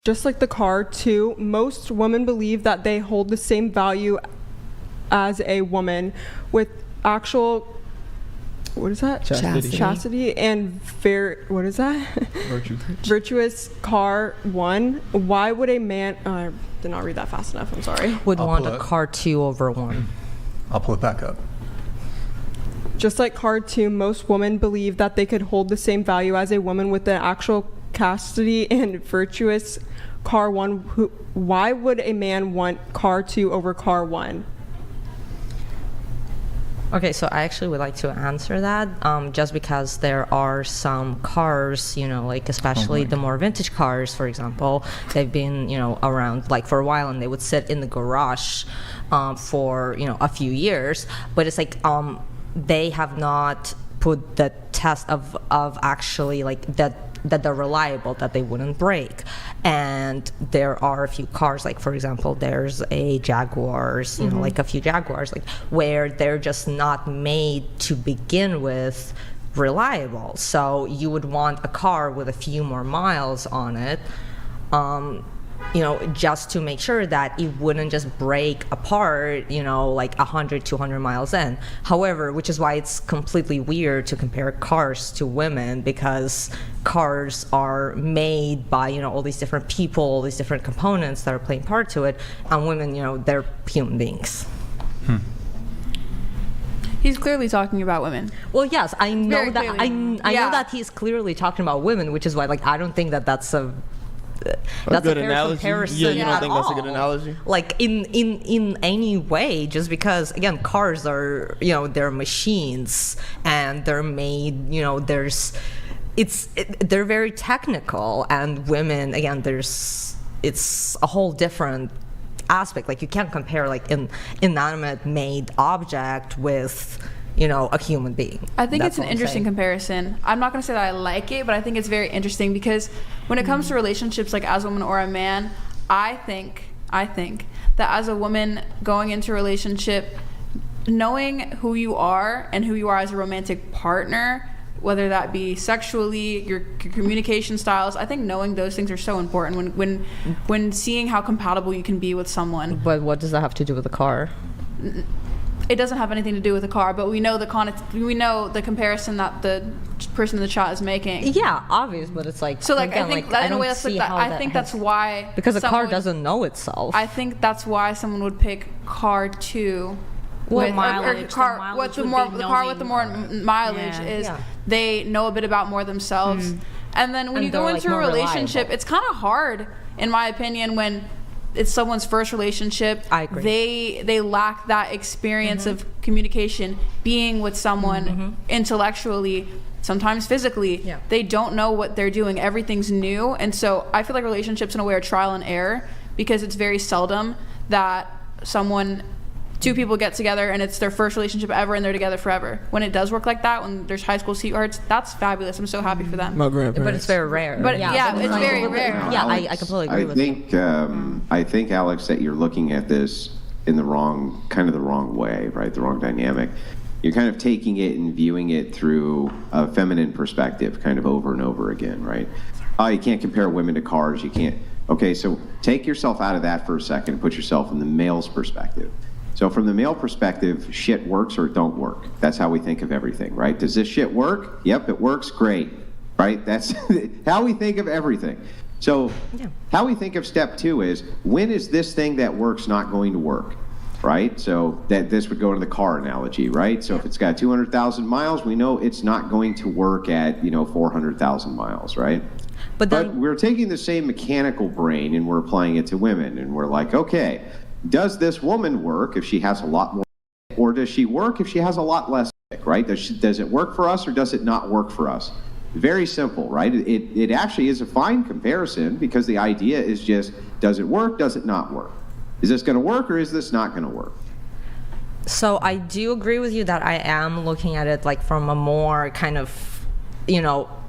Just like the car, too, most women believe that they hold the same value as a woman with actual, what is that? Chastity and what is that? Virtuous car 1. Why would a man, I did not read that fast enough, I'm sorry. Would want a car 2 over 1. I'll pull it back up. Just like car 2, most women believe that they could hold the same value as a woman with the actual chastity and virtuous car 1. Why would a man want car 2 over car 1? Okay, so I actually would like to answer that, just because there are some cars, like especially the more vintage cars, for example, they've been, around like for a while, and they would sit in the garage for, a few years, but it's like they have not put the test of actually like that they're reliable, that they wouldn't break. And there are a few cars, like for example, there's a Jaguars, like a few Jaguars, like where they're just not made to begin with reliable. So you would want a car with a few more miles on it, just to make sure that it wouldn't just break apart, like 100, 200 miles in. However, which is why it's completely weird to compare cars to women, because cars are made by, all these different people, all these different components that are playing part to it, and women, they're human beings. He's clearly talking about women. Well, yes, I know Very that. clearly. I know that he's clearly talking about women, which is why, like, I don't think that that's a good fair analogy. comparison. Yeah, you don't at think that's a good all. analogy? Like in any way, just because again, cars are they're machines, and they're made they're very technical, and women again it's a whole different aspect. Like you can't compare like an inanimate made object with a human being. I think That's it's an all I'm interesting saying. comparison. I'm not going to say that I like it, but I think it's very interesting because when it comes to relationships, like as a woman or a man, I think that as a woman going into a relationship, knowing who you are and who you are as a romantic partner, whether that be sexually, your communication styles, I think knowing those things are so important when seeing how compatible you can be with someone. But what does that have to do with the car? It doesn't have anything to do with the car, but we know the comparison that the person in the chat is making. Yeah, obvious, but it's like So like again, I think like, that in a way that's like that. I think that's why because a car someone- doesn't know itself. I think that's why someone would pick car 2. What with mileage? The car mileage with the would more be the car with the more knowing mileage Yeah. is Yeah. they know a bit about more themselves. And then when And you go they're, into like, a more relationship, reliable. it's kind of hard, in my opinion, when it's someone's first relationship. I agree. They lack that experience of communication, being with someone intellectually, sometimes physically. Yeah. They don't know what they're doing. Everything's new. And so I feel like relationships in a way are trial and error, because it's very seldom that two people get together and it's their first relationship ever and they're together forever. When it does work like that, when there's high school sweethearts, that's fabulous. I'm so happy for them. My grandparents. But it's very rare. But yeah, but it's like- very rare. Yeah, Alex, I completely agree with you. I think, Alex, that you're looking at this in the wrong way, right? The wrong dynamic. You're kind of taking it and viewing it through a feminine perspective, kind of over and over again, right? Oh, you can't compare women to cars. You can't. Okay, so take yourself out of that for a second and put yourself in the male's perspective. So from the male perspective, shit works or it don't work. That's how we think of everything, right? Does this shit work? Yep, it works, great, right? That's how we think of everything. So how we think of step 2 is, when is this thing that works not going to work, right? So that this would go into the car analogy, right? So if it's got 200,000 miles, we know it's not going to work at, 400,000 miles, right? But we're taking the same mechanical brain and we're applying it to women, and we're like, okay, does this woman work if she has a lot more, or does she work if she has a lot less, right? Does it work for us or does it not work for us? Very simple, right? It actually is a fine comparison, because the idea is just, does it work, does it not work? Is this going to work or is this not going to work? So I do agree with you that I am looking at it like from a more kind of,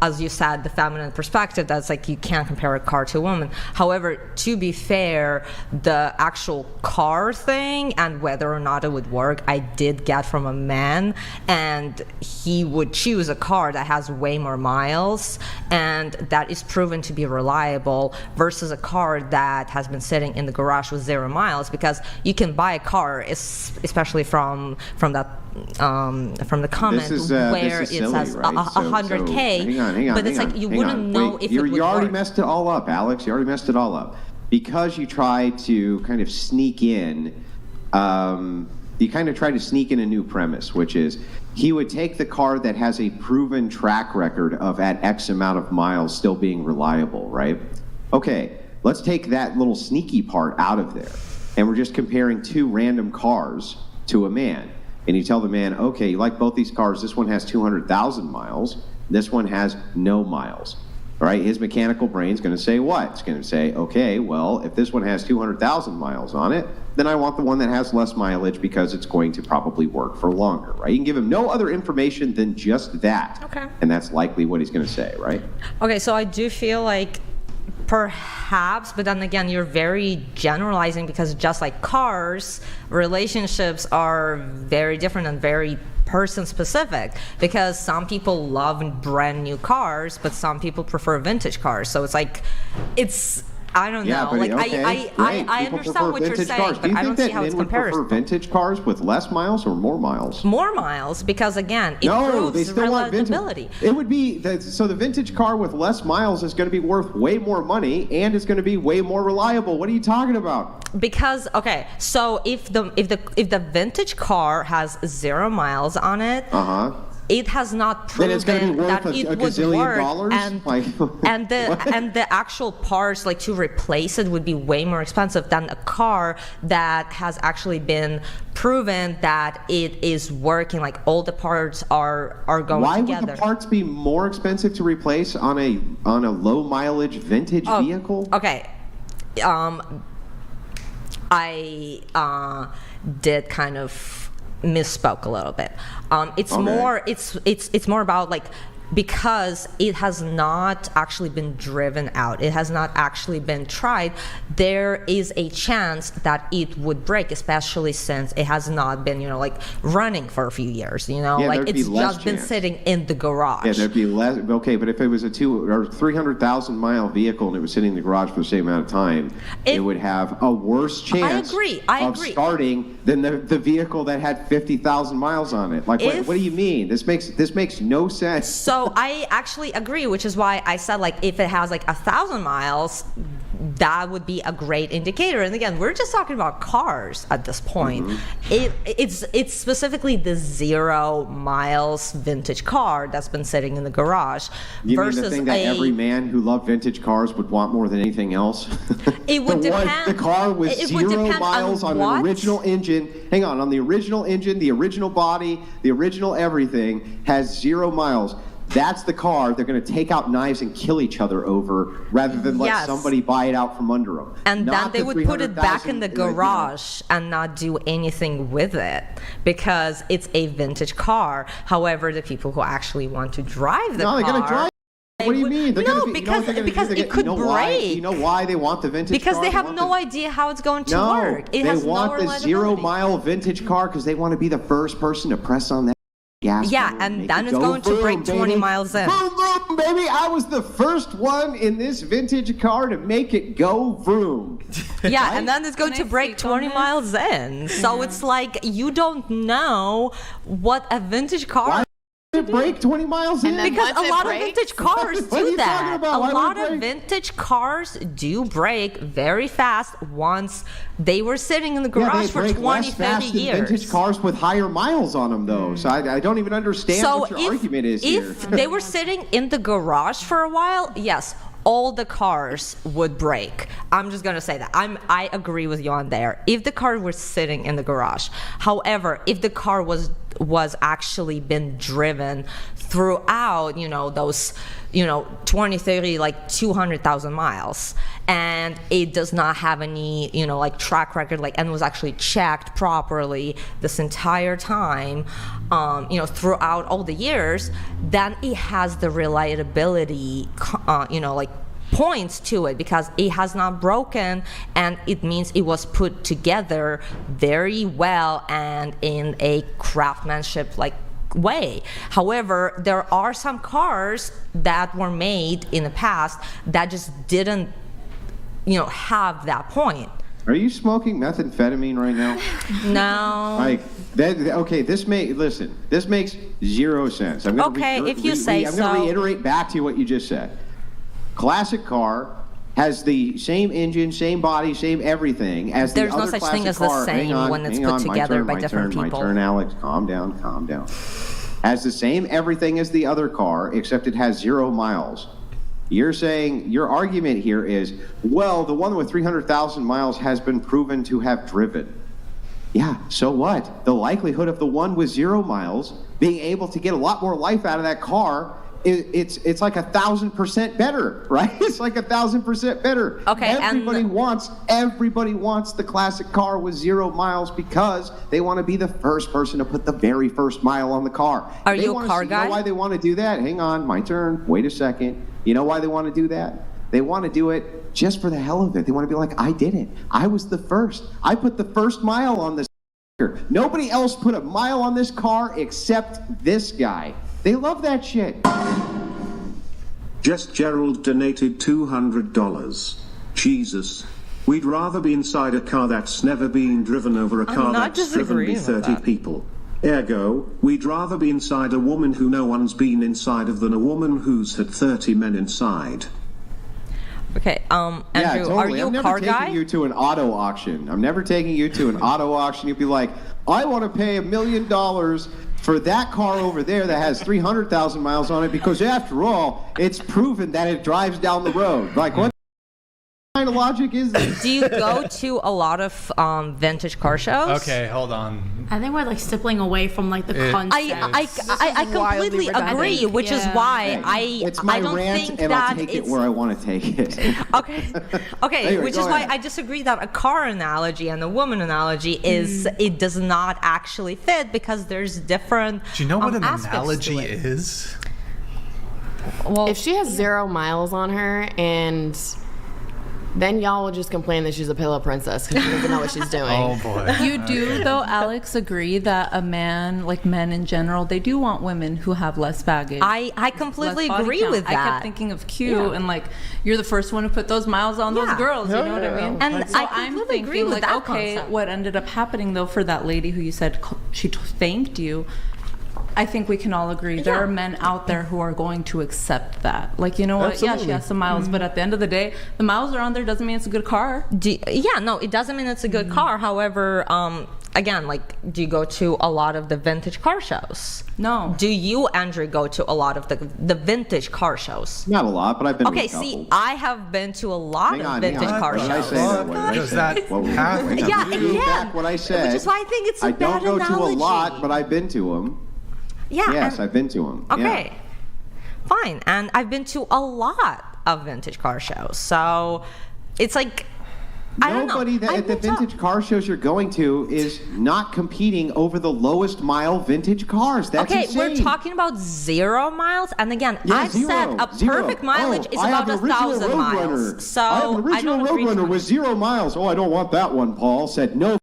as you said, the feminine perspective, that's like you can't compare a car to a woman. However, to be fair, the actual car thing and whether or not it would work, I did get from a man, and he would choose a car that has way more miles and that is proven to be reliable versus a car that has been sitting in the garage with 0 miles, because you can buy a car, especially from the comment where it says right? 100K, hang on, but it's like you wouldn't know if it would you already work. messed it all up, Alex. You already messed it all up because you tried to kind of sneak in. You kind of tried to sneak in a new premise, which is he would take the car that has a proven track record of at X amount of miles still being reliable, right? Okay, let's take that little sneaky part out of there, and we're just comparing 2 random cars to a man. And you tell the man, okay, you like both these cars. This one has 200,000 miles. This one has no miles. All right, his mechanical brain's going to say what? It's going to say, okay, well, if this one has 200,000 miles on it, then I want the one that has less mileage because it's going to probably work for longer, right? You can give him no other information than just that. Okay. And that's likely what he's going to say, right? Okay, so I do feel like perhaps, but then again, you're very generalizing, because just like cars, relationships are very different and very person specific, because some people love brand new cars, but some people prefer vintage cars. So it's like, I don't know. Buddy, like okay, I understand what you're saying, but I don't see how it's comparison. Do you think that men would prefer vintage cars with less miles or more miles? More miles, because again, it proves they still want reliability. It would be so the vintage car with less miles is going to be worth way more money and it's going to be way more reliable. What are you talking about? Because so if the vintage car has 0 miles on it, it has not proven that it would work, and the actual parts, like to replace it, would be way more expensive than a car that has actually been proven that it is working. Like all the parts are going together. Why would the parts be more expensive to replace on a low mileage vintage vehicle? Okay, I did kind of misspoke a little bit. It's more about like, because it has not actually been driven out, it has not actually been tried, there is a chance that it would break, especially since it has not been, like running for a few years, like it's just been sitting in the garage. Yeah, there'd be less. Okay, but if it was a 200,000 or 300,000 mile vehicle and it was sitting in the garage for the same amount of time, it would have a worse chance of starting than the vehicle that had 50,000 miles on it. Like, what do you mean? This makes no sense. So I actually agree, which is why I said, like, if it has like 1,000 miles, that would be a great indicator. And again, we're just talking about cars at this point. It's specifically the 0 miles vintage car that's been sitting in the garage. You versus mean the thing that every man who loved vintage cars would want more than anything else? It would depend. The car with 0 miles on an original engine. Hang on the original engine, the original body, the original everything has 0 miles. That's the car they're going to take out knives and kill each other over, rather than let somebody buy it out from under them. And then they would put it back in the garage and not do anything with it, because it's a vintage car. However, the people who actually want to drive the car... they're going to drive. What do you mean? Because it could break. You know why they want the vintage because car? Because they have no idea how it's going to work. It has no reliability. They want the 0 mile vintage car because they want to be the first person to press on that gas. Yeah, and then it's going to break 20 miles in. Vroom, vroom, baby! I was the first one in this vintage car to make it go vroom. Yeah, right? And then it's going to break 20 miles in. So it's like you don't know what a vintage car. Why did it break 20 miles in? Because a lot of vintage cars do that. A lot of vintage cars do break very fast once they were sitting in the garage for 20, 30 years. Vintage cars with higher miles on them, though. So I don't even understand what your argument is here. If they were sitting in the garage for a while, yes, all the cars would break. I'm just going to say that. I agree with you on there. If the car was sitting in the garage. However, if the car was was actually been driven throughout, those, 20, 30, like 200,000 miles. And it does not have any, like track record, and was actually checked properly this entire time, throughout all the years, then it has the reliability, points to it, because it has not broken, and it means it was put together very well and in a craftsmanship way. However, there are some cars that were made in the past that just didn't have that point. Are you smoking methamphetamine right now? No. This makes zero sense. I'm gonna if you say I'm so. going to reiterate back to you what you just said. Classic car has the same engine, same body, same everything as the other There's no such thing as car. the same when it's put together by different people. My turn, Alex. Calm down. Has the same everything as the other car, except it has 0 miles. You're saying, your argument here is, well, the one with 300,000 miles has been proven to have driven. Yeah, so what? The likelihood of the one with 0 miles being able to get a lot more life out of that car, it's like 1,000% better, right? It's like 1,000% better. Okay, everybody wants the classic car with 0 miles because they want to be the first person to put the very first mile on the car. Are you a car guy? You know why they want to do that? Hang on, my turn. Wait a second. You know why they want to do that? They want to do it just for the hell of it. They want to be like, I did it. I was the first. I put the first mile on this. Nobody else put a mile on this car except this guy. They love that shit. Just Gerald donated $200. Jesus. We'd rather be inside a car that's never been driven over a car that's driven by 30 people. Ergo, we'd rather be inside a woman who no one's been inside of than a woman who's had 30 men inside. Okay, Andrew, are you a car guy? I'm never taking you to an auto auction. You'd be like, I want to pay $1 million for that car over there that has 300,000 miles on it because, after all, it's proven that it drives down the road. Like, what kind of logic is this? Do you go to a lot of vintage car shows? Okay, hold on. I think we're stippling away from the concept. I completely agree, which is why it's my I don't rant, think and that I'll take it where I want to take it. Okay, Anyway, which is why I disagree that a car analogy and a woman analogy is it does not actually fit, because there's different. Do you know what an aspects analogy to it. is? Well, if she has 0 miles on her, and then y'all will just complain that she's a pillow princess because she doesn't know what she's doing. Oh boy. You do, though, Alex, agree that a man, like men in general, they do want women who have less baggage. I completely less body agree count. with that. I kept thinking of Q and you're the first one to put those miles on those girls. You know what I mean? And so I I'm completely thinking agree with that okay, concept. what ended up happening though for that lady who you said she thanked you, I think we can all agree there are men out there who are going to accept that. You know what? Absolutely. Yeah, she has some miles, but at the end of the day, the miles are on there doesn't mean it's a good car. No, it doesn't mean it's a good car. However, again, do you go to a lot of the vintage car shows? No. Do you, Andrew, go to a lot of the vintage car shows? Not a lot, but I've been to a couple. See, I have been to a lot of vintage car What did I shows. say that way? Does that happen? Yeah, Back what I said. Which is why I think it's a bad don't go analogy. to a lot, but I've been to them. Yeah. Yes, I've been to them. Okay. Fine. And I've been to a lot of vintage car shows. So it's I don't know. Nobody at the vintage car shows you're going to is not competing over the lowest mile vintage cars. That's insane. We're talking about 0 miles, and again, I've said a perfect mileage is about 1,000 miles. So I have an original don't agree Roadrunner with 0 miles. Oh, I don't want that one. Paul said no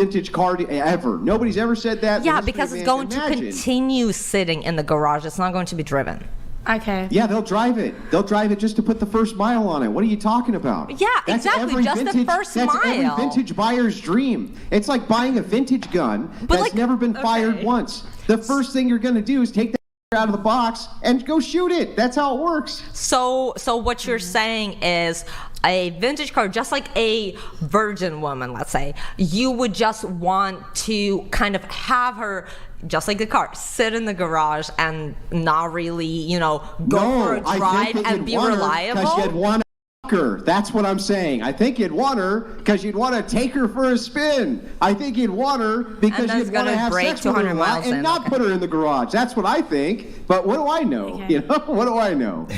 vintage car ever. Nobody's ever said that. Yeah, because it's going to continue sitting in the garage. It's not going to be driven. Okay. Yeah, they'll drive it. They'll drive it just to put the first mile on it. What are you talking about? Yeah, that's exactly. Just the first mile. That's every vintage buyer's dream. It's like buying a vintage gun that's never been fired once. The first thing you're going to do is take that out of the box and go shoot it. That's how it works. So what you're saying is a vintage car, just like a virgin woman, let's say, you would just want to kind of have her, just like the car, sit in the garage and not really, go for a drive and be reliable? Because you'd want her. That's what I'm saying. I think you'd want her because you'd want to take her for a spin. I think you'd want her because you'd want to have sex with her a lot and not put her in the garage. That's what I think. But what do I know? Okay. You know, what do I know?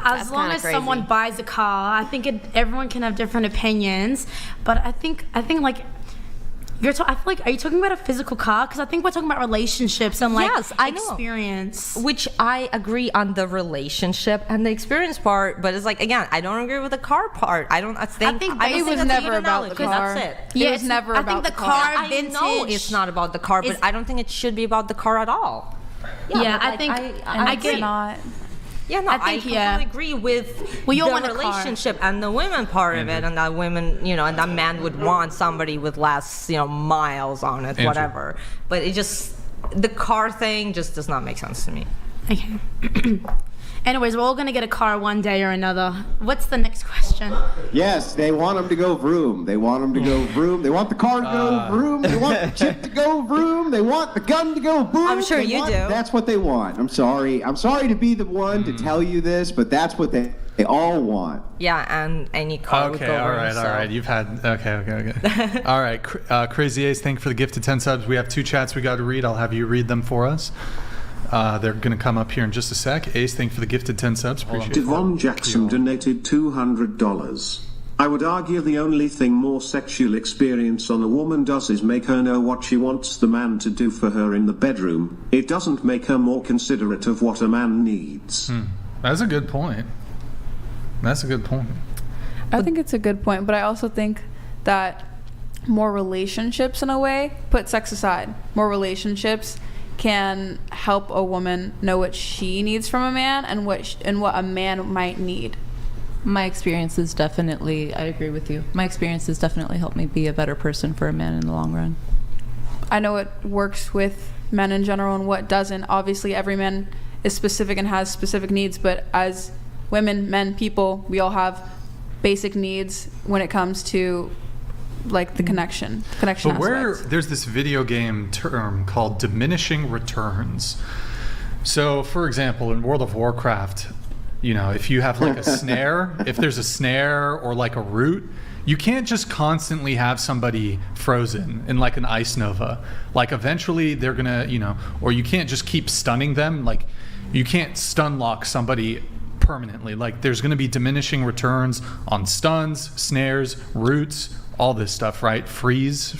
As long as someone buys a car, I think everyone can have different opinions. But I think like. I feel like, are you talking about a physical car? Because I think we're talking about relationships and like experience. Which I agree on the relationship and the experience part, but it's like, again, I don't agree with the car part. I think it was never about the car. That's it. Yeah, it was never about the car. I know it's not about the car, but I don't think it should be about the car at all. Yeah, I think I get not. Yeah, no, I completely agree with the relationship and the women part of it, and that women, and that man would want somebody with less, miles on it, whatever. But the car thing just does not make sense to me. Okay. Anyways, we're all going to get a car one day or another. What's the next question? Yes, they want them to go vroom. They want them to go vroom. They want the car to go vroom. They want the chick to go vroom. They want the gun to go boom. I'm sure you do. That's what they want. I'm sorry to be the one to tell you this, but that's what they all want. Yeah, and any car would go all right. You've had... Okay. All right. Crazy Ace, thank you for the gift of 10 subs. We have 2 chats we got to read. I'll have you read them for us. They're going to come up here in just a sec. Ace, thank you for the gifted 10 subs. Appreciate it. Devon Jackson donated $200. I would argue the only thing more sexual experience on a woman does is make her know what she wants the man to do for her in the bedroom. It doesn't make her more considerate of what a man needs. That's a good point. I think it's a good point, but I also think that more relationships, in a way, put sex aside. More relationships can help a woman know what she needs from a man and what a man might need. My experiences definitely, I agree with you. My experiences definitely helped me be a better person for a man in the long run. I know it works with men in general and what doesn't. Obviously, every man is specific and has specific needs, but as women, men, people, we all have basic needs when it comes to like the connection but aspect. There's this video game term called diminishing returns. So for example, in World of Warcraft, if you have like a snare, if there's a snare or like a root, you can't just constantly have somebody frozen in like an ice nova. Like eventually they're gonna, or you can't just keep stunning them. Like you can't stun lock somebody permanently. Like there's gonna be diminishing returns on stuns, snares, roots, all this stuff, right? Freeze.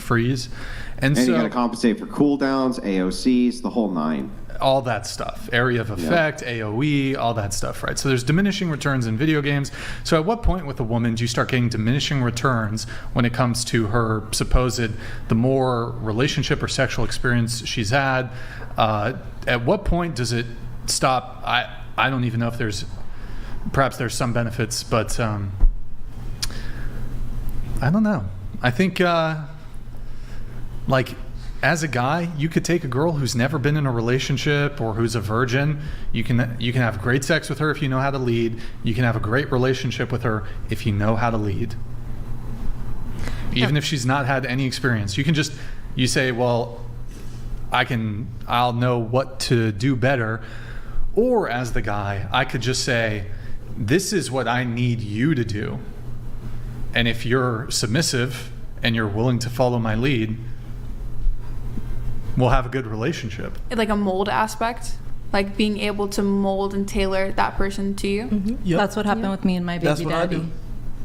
And so you got to compensate for cooldowns, AOCs, the whole 9. All that stuff. Area of effect, AOE, all that stuff, right? So there's diminishing returns in video games. So at what point with a woman do you start getting diminishing returns when it comes to her the more relationship or sexual experience she's had? At what point does it stop? I don't even know if perhaps there's some benefits, but I don't know. I think, as a guy, you could take a girl who's never been in a relationship or who's a virgin. You can have great sex with her if you know how to lead. You can have a great relationship with her if you know how to lead. Even if she's not had any experience, you say, well, I'll know what to do better. Or as the guy, I could just say, this is what I need you to do. And if you're submissive and you're willing to follow my lead, we'll have a good relationship. Like a mold aspect, like being able to mold and tailor that person to you. Mm-hmm. Yep. That's what happened with me and my baby daddy.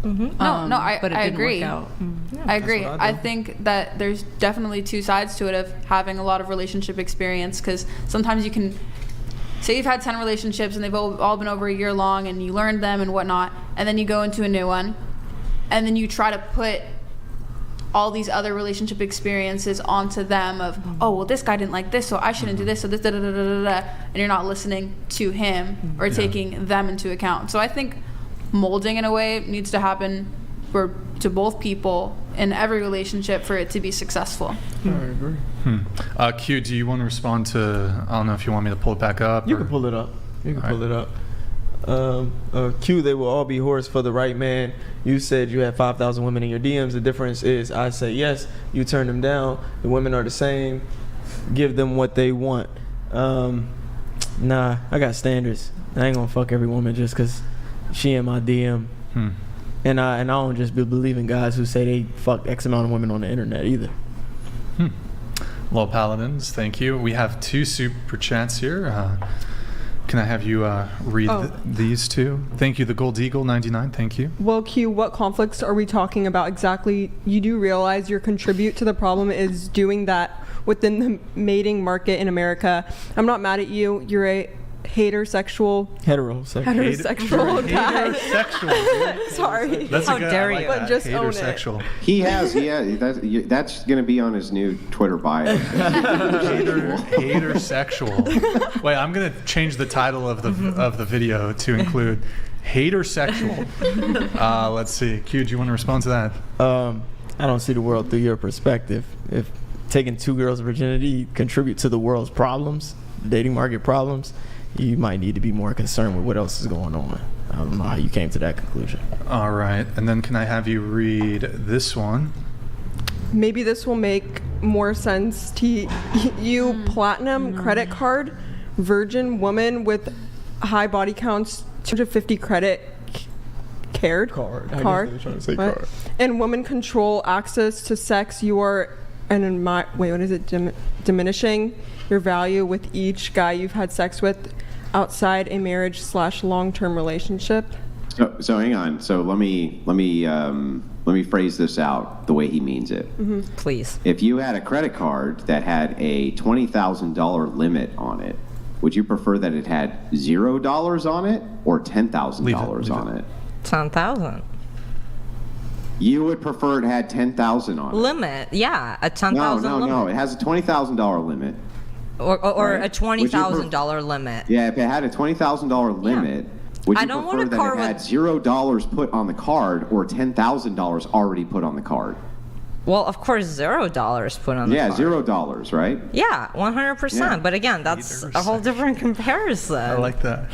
Mm-hmm. I agree. I agree. I think that there's definitely 2 sides to it of having a lot of relationship experience, because sometimes you can say you've had 10 relationships and they've all been over a year long and you learned them and whatnot, and then you go into a new one and then you try to put all these other relationship experiences onto them of, oh, well, this guy didn't like this, so I shouldn't do this, so this, and you're not listening to him or taking them into account. So I think molding in a way needs to happen to both people in every relationship for it to be successful. I agree. Q, do you want to respond to, I don't know if you want me to pull it back up? You can pull it up. Q, they will all be whores for the right man. You said you had 5,000 women in your DMs. The difference is I say yes, you turn them down. The women are the same. Give them what they want. Nah, I got standards. I ain't gonna fuck every woman just because she in my DM. And I don't just be believing guys who say they fucked X amount of women on the internet either. Low Paladins, thank you. We have 2 super chats here. Can I have you read these 2? Thank you, the Gold Eagle 99. Thank you. Well, Q, what conflicts are we talking about exactly? You do realize your contribute to the problem is doing that within the mating market in America. I'm not mad at you. You're a heterosexual guy. Heterosexual. Sorry. That's How good. dare I like you. that. But just own it. Heterosexual. He has, that's going to be on his new Twitter bio. Hatersexual. Wait, I'm gonna change the title of the video to include hatersexual. Let's see. Q, do you want to respond to that? I don't see the world through your perspective. If taking 2 girls' virginity contribute to the world's problems, dating market problems, you might need to be more concerned with what else is going on. I don't know how you came to that conclusion. All right, and then can I have you read this one? Maybe this will make more sense to you. Platinum credit card, virgin woman with high body counts, 250 credit card. I guess they were trying to say card. And woman control access to sex. You are, and in my what is it? Diminishing your value with each guy you've had sex with outside a marriage / long-term relationship. So hang on. So let me phrase this out the way he means it. Please. If you had a credit card that had a $20,000 limit on it, would you prefer that it had $0 on it or $10,000 on it? 10,000. You would prefer it had 10,000 on it. Limit, yeah, a 10,000 limit. No. It has a $20,000 limit. Or Right. a $20,000 limit. Yeah, if it had a $20,000 limit, would I you don't want prefer a car that it had $0 put on the card or $10,000 already put on the card? Well, of course, $0 put on the card. Yeah, $0, right? Yeah, 100%. Yeah. But again, that's a whole different comparison. I like that.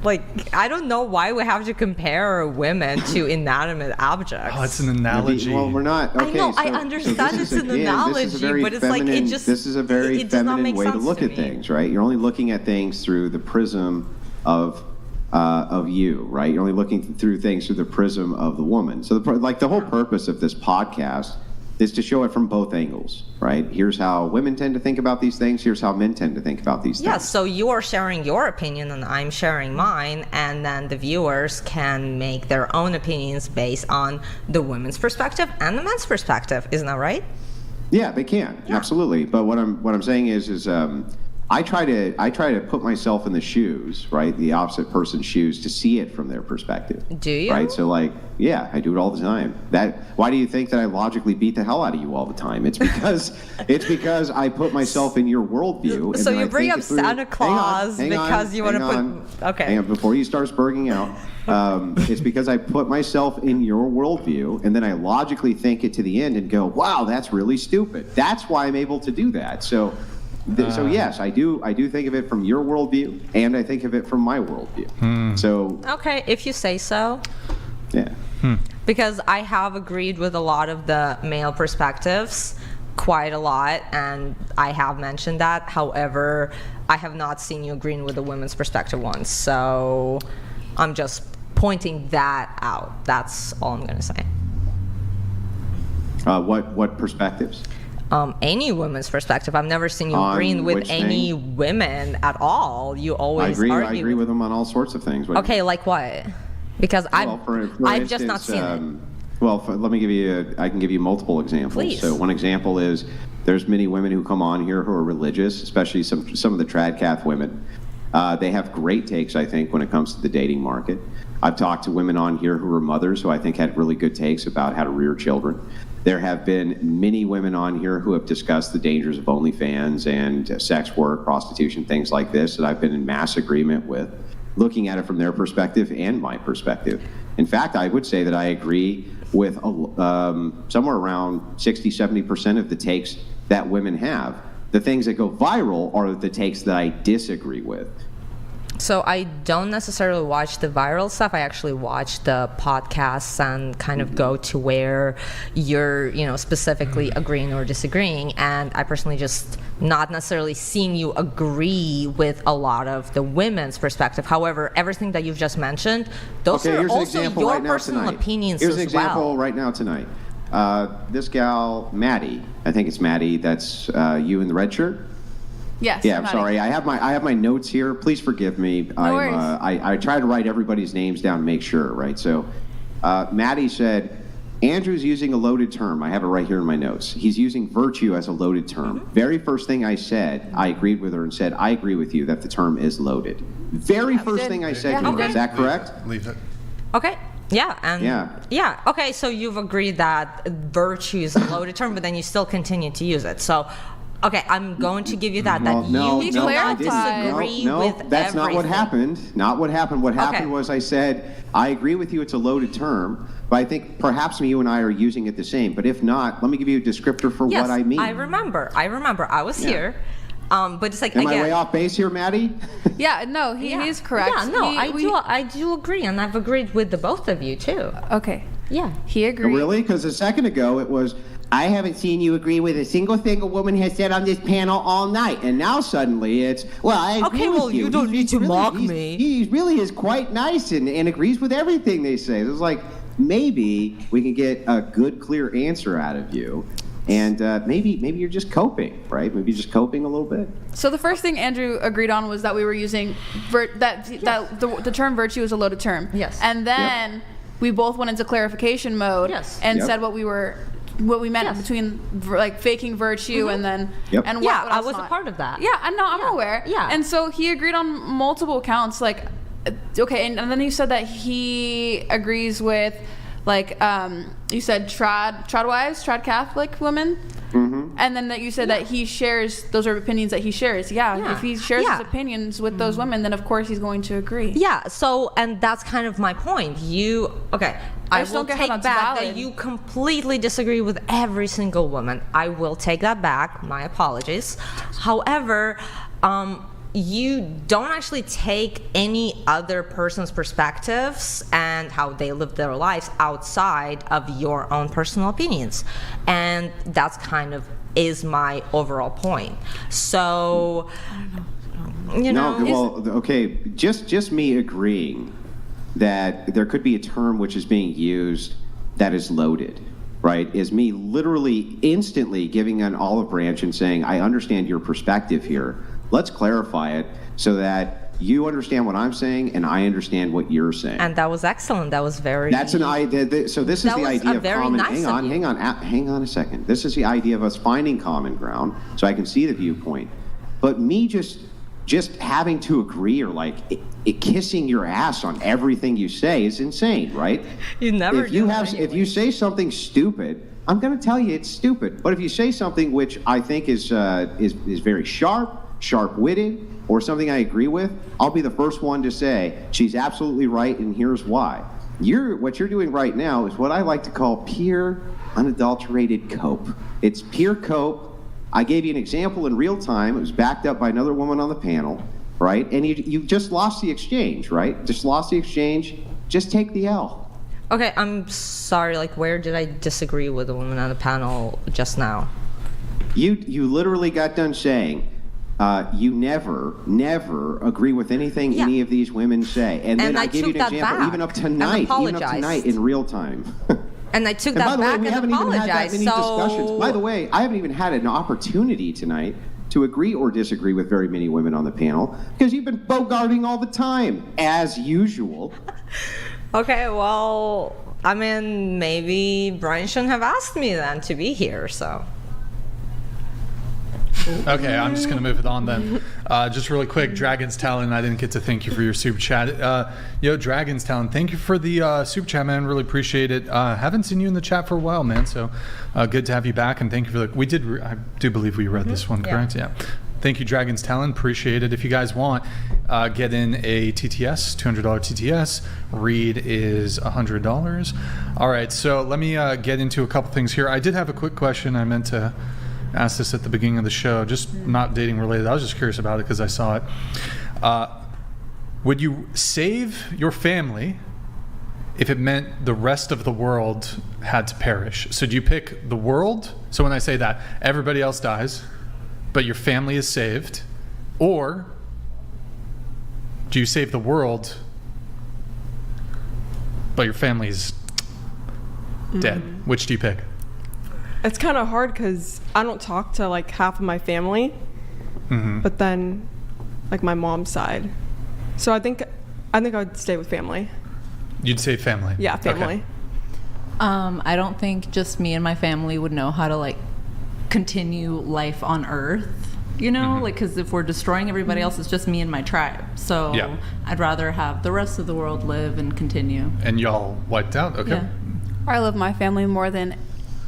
Like, I don't know why we have to compare women to inanimate objects. Oh, it's an analogy. Well, we're not. Okay, I know, so, I understand so it's this an is, analogy, this is a very but it's like, feminine, it just. This is a very it does not feminine make way to sense look at me. things, right? You're only looking at things through the prism of you, right? You're only looking through things through the prism of the woman. So, the whole purpose of this podcast is to show it from both angles, right? Here's how women tend to think about these things. Here's how men tend to think about these things. Yeah, so you're sharing your opinion and I'm sharing mine, and then the viewers can make their own opinions based on the women's perspective and the men's perspective. Isn't that right? Yeah, they can, absolutely. But what I'm saying is I try to put myself in the shoes, right, the opposite person's shoes, to see it from their perspective. Do you? Right. So yeah, I do it all the time. Why do you think that I logically beat the hell out of you all the time? It's because I put myself in your worldview. And so then you I bring think up it through. Santa Claus because you want to put. Okay. Hang on, before you start spurging out. It's because I put myself in your worldview, and then I logically think it to the end and go, "Wow, that's really stupid." That's why I'm able to do that. So yes, I do think of it from your worldview, and I think of it from my worldview. So okay, if you say so. Yeah. Because I have agreed with a lot of the male perspectives, quite a lot, and I have mentioned that. However, I have not seen you agreeing with the women's perspective once, so I'm just pointing that out. That's all I'm gonna say. What perspectives? Any women's perspective. I've never seen you agreeing with any women at all. You always argue. I agree with them on all sorts of things. Okay, like what? Because I've just not seen it. Well, I can give you multiple examples. Please. So one example is there's many women who come on here who are religious, especially some of the trad-cath women. They have great takes, I think, when it comes to the dating market. I've talked to women on here who are mothers who I think had really good takes about how to rear children. There have been many women on here who have discussed the dangers of OnlyFans and sex work, prostitution, things like this, that I've been in mass agreement with, looking at it from their perspective and my perspective. In fact, I would say that I agree with somewhere around 60-70% of the takes that women have. The things that go viral are the takes that I disagree with. So I don't necessarily watch the viral stuff. I actually watch the podcasts and kind of go to where you're, specifically agreeing or disagreeing. And I personally just not necessarily seeing you agree with a lot of the women's perspective. However, everything that you've just mentioned, those are also your personal opinions as well. Here's an example right now tonight. This gal, Maddie, I think it's Maddie, that's you in the red shirt. Yes. Yeah, I'm sorry. I have my notes here. Please forgive me. No worries. I try to write everybody's names down to make sure, right? So, Maddie said, Andrew's using a loaded term. I have it right here in my notes. He's using virtue as a loaded term. Mm-hmm. Very first thing I said, I agreed with her and said, I agree with you that the term is loaded. Very first thing I said to her. Is that correct? Leave it. Okay. Yeah. Okay, so you've agreed that virtue is a loaded term, but then you still continue to use it. So, okay, I'm going to give you that. You do not disagree with that's not what everything. happened. Not what happened. What happened was I said, I agree with you, it's a loaded term, but I think perhaps you and I are using it the same. But if not, let me give you a descriptor for what I mean. I remember. I was here. But it's like, Am again, I way off base here, Maddie? Yeah, no, he's correct. Yeah, no, I do agree, and I've agreed with the both of you too. Okay. Yeah. He agreed. Really? Because a second ago it was, I haven't seen you agree with a single thing a woman has said on this panel all night. And now suddenly it's, well, I agree with you. You don't need to mock me. me. He really is quite nice and agrees with everything they say. So it's like, maybe we can get a good, clear answer out of you. And maybe you're just coping, right? Maybe you're just coping a little bit. So the first thing Andrew agreed on was that we were using the term virtue is a loaded term. Yes. And then we both went into clarification mode and said what we meant between like faking virtue and then and what else I was not. a part of that. Yeah, I know, I'm aware. Yeah. And so he agreed on multiple counts, like okay, and then you said that he agrees with like you said trad wives, trad Catholic women. Mm-hmm. And then that you said that he shares, those are opinions that he shares. Yeah. If he shares his opinions with those women, then of course he's going to agree. Yeah, so, and that's kind of my point. I will take back that you completely disagree with every single woman. I will take that back. My apologies. However, you don't actually take any other person's perspectives and how they live their lives outside of your own personal opinions. And that's kind of is my overall point. So, just me agreeing that there could be a term which is being used that is loaded, right, is me literally instantly giving an olive branch and saying, I understand your perspective here. Let's clarify it so that you understand what I'm saying and I understand what you're saying. And that was excellent. That was very... That's an idea. So this is the idea of common... Nice hang on a second. This is the idea of us finding common ground so I can see the viewpoint. But me just having to agree or like kissing your ass on everything you say is insane, right? You never If you say something stupid, I'm going to tell you it's stupid. But if you say something which I think is very sharp-witted, or something I agree with, I'll be the first one to say, she's absolutely right, and here's why. What you're doing right now is what I like to call pure, unadulterated cope. It's pure cope. I gave you an example in real time. It was backed up by another woman on the panel, right? And you just lost the exchange, right? Just lost the exchange. Just take the L. Okay, I'm sorry, like, where did I disagree with the woman on the panel just now? You literally got done saying, you never agree with anything any of these women say. And then I give you an example, even up tonight in real time. And I took that back and apologized. Even had that many discussions. By the way, I haven't even had an opportunity tonight to agree or disagree with very many women on the panel because you've been bogarting all the time, as usual. Okay, well, I mean, maybe Brian shouldn't have asked me then to be here, so... Okay, I'm just going to move it on then. Just really quick, Dragon's Talon, I didn't get to thank you for your super chat. Dragon's Talon, thank you for the super chat, man. Really appreciate it. Haven't seen you in the chat for a while, man. So good to have you back, and thank you for I do believe we read this one, correct? Yeah. Thank you, Dragon's Talon. Appreciate it. If you guys want, get in a TTS, $200 TTS. Read is $100. All right, so let me get into a couple things here. I did have a quick question I meant to asked this at the beginning of the show, just not dating related. I was just curious about it because I saw it. would you save your family if it meant the rest of the world had to perish? So do you pick the world? So when I say that, everybody else dies, but your family is saved, or do you save the world, but your family's dead? Which do you pick? It's kind of hard because I don't talk to like half of my family, but then like my mom's side. So I think I would stay with family. You'd save family? Yeah, family. Okay. I don't think just me and my family would know how to like continue life on Earth. You know, like, because if we're destroying everybody else, it's just me and my tribe. So I'd rather have the rest of the world live and continue. And y'all wiped out? Okay. Yeah. I love my family more than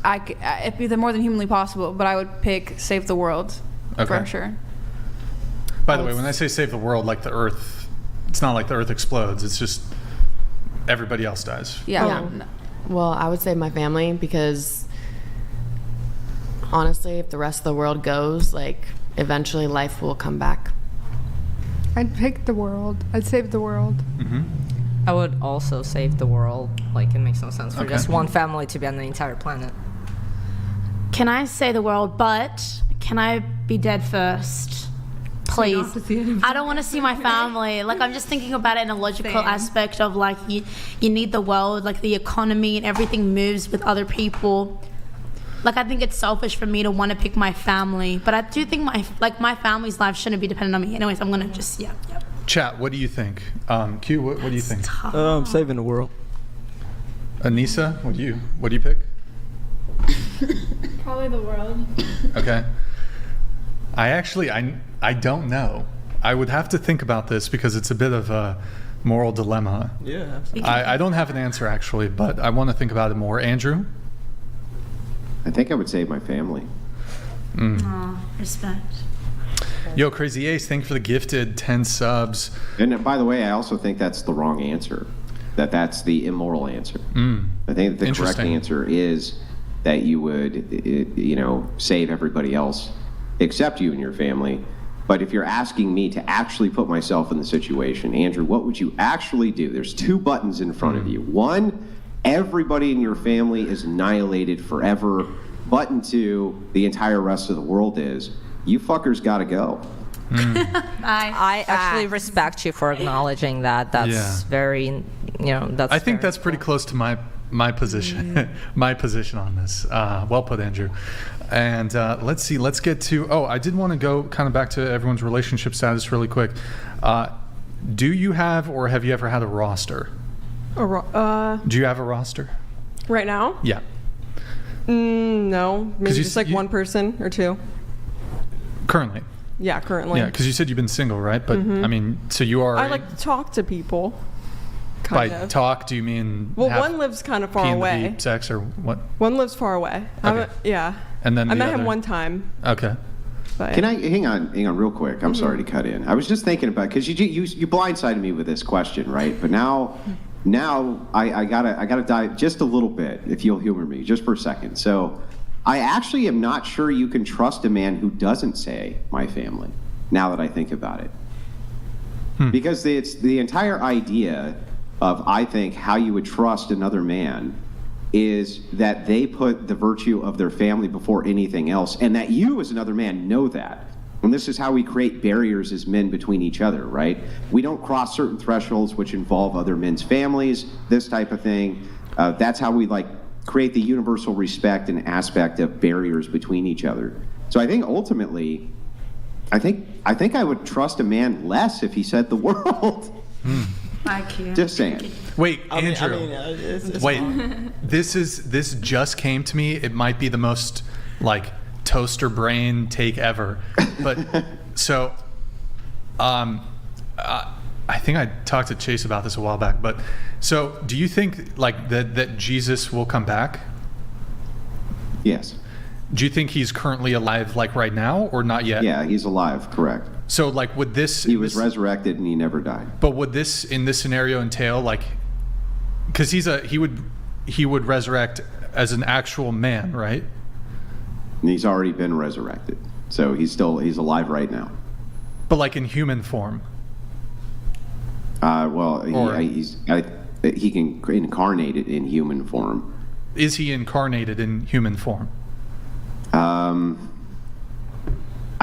it'd be more than humanly possible, but I would pick save the world for sure. By the way, when I say save the world, like the Earth, it's not like the Earth explodes. It's just everybody else dies. Yeah. Well, I would save my family because honestly, if the rest of the world goes, like, eventually life will come back. I'd pick the world. I'd save the world. I would also save the world. Like, it makes no sense for just one family to be on the entire planet. Can I say the world, but can I be dead first? Please. I don't want to see my family. Like, I'm just thinking about it in a logical aspect of, like, you need the world, like, the economy and everything moves with other people. Like, I think it's selfish for me to want to pick my family, but I do think my family's life shouldn't be dependent on me. Anyways, I'm going to just, Chat, what do you think? Q, what do you think? Saving the world. Anissa, what do you pick? Probably the world. Okay. I don't know. I would have to think about this because it's a bit of a moral dilemma. Yeah, absolutely. I don't have an answer, actually, but I want to think about it more. Andrew? I think I would save my family. Aw, respect. Yo, Crazy Ace, thank you for the gifted 10 subs. And by the way, I also think that's the wrong answer. That's the immoral answer. I think the correct answer is that you would, save everybody else except you and your family. But if you're asking me to actually put myself in the situation, Andrew, what would you actually do? There's two buttons in front of you. One, everybody in your family is annihilated forever. Button two, the entire rest of the world is. You fuckers gotta go. I actually respect you for acknowledging that. That's very, that's. I think that's pretty close to my position, my position on this. Well put, Andrew. And let's see. Let's get to. I did want to go kind of back to everyone's relationship status really quick. Do you have or have you ever had a roster? Do you have a roster? Right now? Yeah. No. Maybe just like one person or two. Currently? Yeah, currently. Yeah, because you said you've been single, right? But, I mean, so you are... I like to talk to people. By talk, do you mean... Well, one lives kind of far away. Sex or what? One lives far away. Okay. Yeah. And then I met him one time. Okay. But Can I hang on real quick? I'm sorry to cut in. I was just thinking about, because you blindsided me with this question, right? But now I gotta dive just a little bit, if you'll humor me, just for a second. So I actually am not sure you can trust a man who doesn't say my family, now that I think about it. Because it's the entire idea of, I think, how you would trust another man is that they put the virtue of their family before anything else, and that you as another man know that. And this is how we create barriers as men between each other, right? We don't cross certain thresholds which involve other men's families, this type of thing. That's how we create the universal respect and aspect of barriers between each other. So I think ultimately, I think I would trust a man less if he said the world. I can't. Just saying. Wait, Andrew. Wait, this just came to me. It might be the most toaster brain take ever, but so I think I talked to Chase about this a while back. But so, do you think that Jesus will come back? Yes. Do you think he's currently alive, right now, or not yet? Yeah, he's alive. Correct. So, would this? He was resurrected and he never died. But would this, in this scenario, entail because he would resurrect as an actual man, right? And he's already been resurrected, so he's alive right now. But in human form. He can incarnate it in human form. Is he incarnated in human form?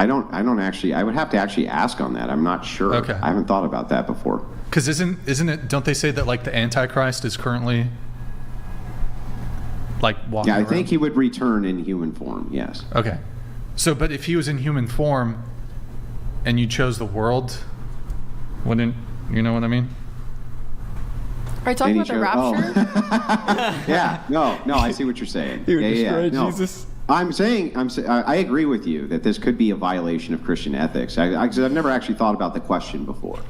I don't actually. I would have to actually ask on that. I'm not sure. Okay. I haven't thought about that before. Because isn't it? Don't they say that like the Antichrist is currently like walking around? I think he would return in human form. Yes. Okay. So, but if he was in human form, and you chose the world, wouldn't you know what I mean? Are you talking about the rapture? Yeah. No. I see what you're saying. He would destroy No. Jesus. I agree with you that this could be a violation of Christian ethics. I've never actually thought about the question before.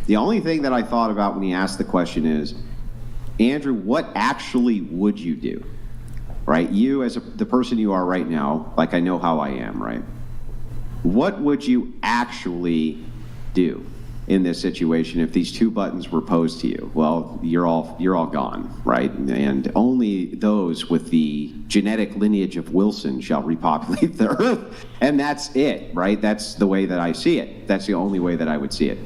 The only thing that I thought about when he asked the question is, Andrew, what actually would you do? Right? You as the person you are right now, like I know how I am, right? What would you actually do in this situation if these two buttons were posed to you? Well, you're all gone, right? And only those with the genetic lineage of Wilson shall repopulate the earth, and that's it, right? That's the way that I see it. That's the only way that I would see it.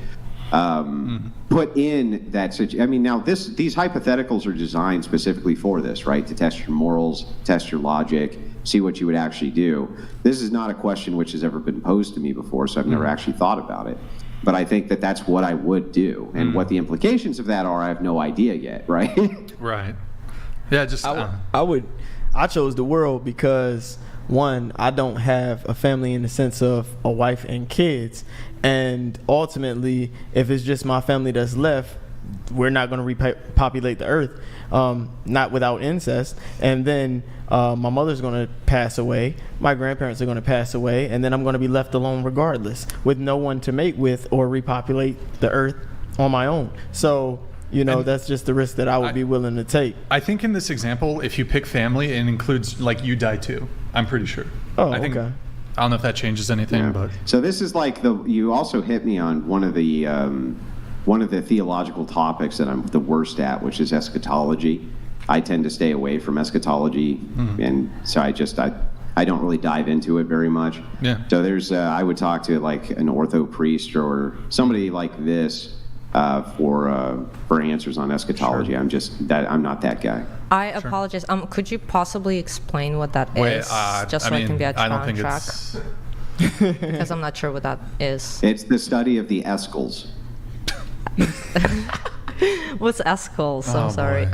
Put in that situation. I mean, now these hypotheticals are designed specifically for this, right? To test your morals, test your logic, see what you would actually do. This is not a question which has ever been posed to me before, so I've never actually thought about it. But I think that that's what I would do, and what the implications of that are, I have no idea yet, right? Right. Yeah. Just I chose the world because, one, I don't have a family in the sense of a wife and kids, and ultimately, if it's just my family that's left, we're not going to repopulate the earth, not without incest. And then my mother's going to pass away, my grandparents are going to pass away, and then I'm going to be left alone regardless, with no one to mate with or repopulate the earth on my own. So, that's just the risk that I would be willing to take. I think in this example, if you pick family, it includes like you die too. I'm pretty sure. Oh, I think, okay. I don't know if that changes anything, but so this is like you also hit me on one of the theological topics that I'm the worst at, which is eschatology. I tend to stay away from eschatology, and so I don't really dive into it very much. Yeah. So there's I would talk to like an ortho priest or somebody like this for answers on eschatology. Sure. I'm not that guy. I apologize. Could you possibly explain what that is, just so I can get on track? Because I'm not sure what that is. It's the study of the Escals. What's Escals? I'm sorry.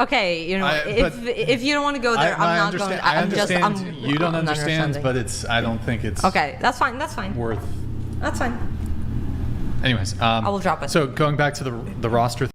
Okay, if you don't want to go there, I'm not going. You don't understand, but I don't think it's. Okay, that's fine. That's fine. That's fine. Anyways, I will drop it. So going back to the roster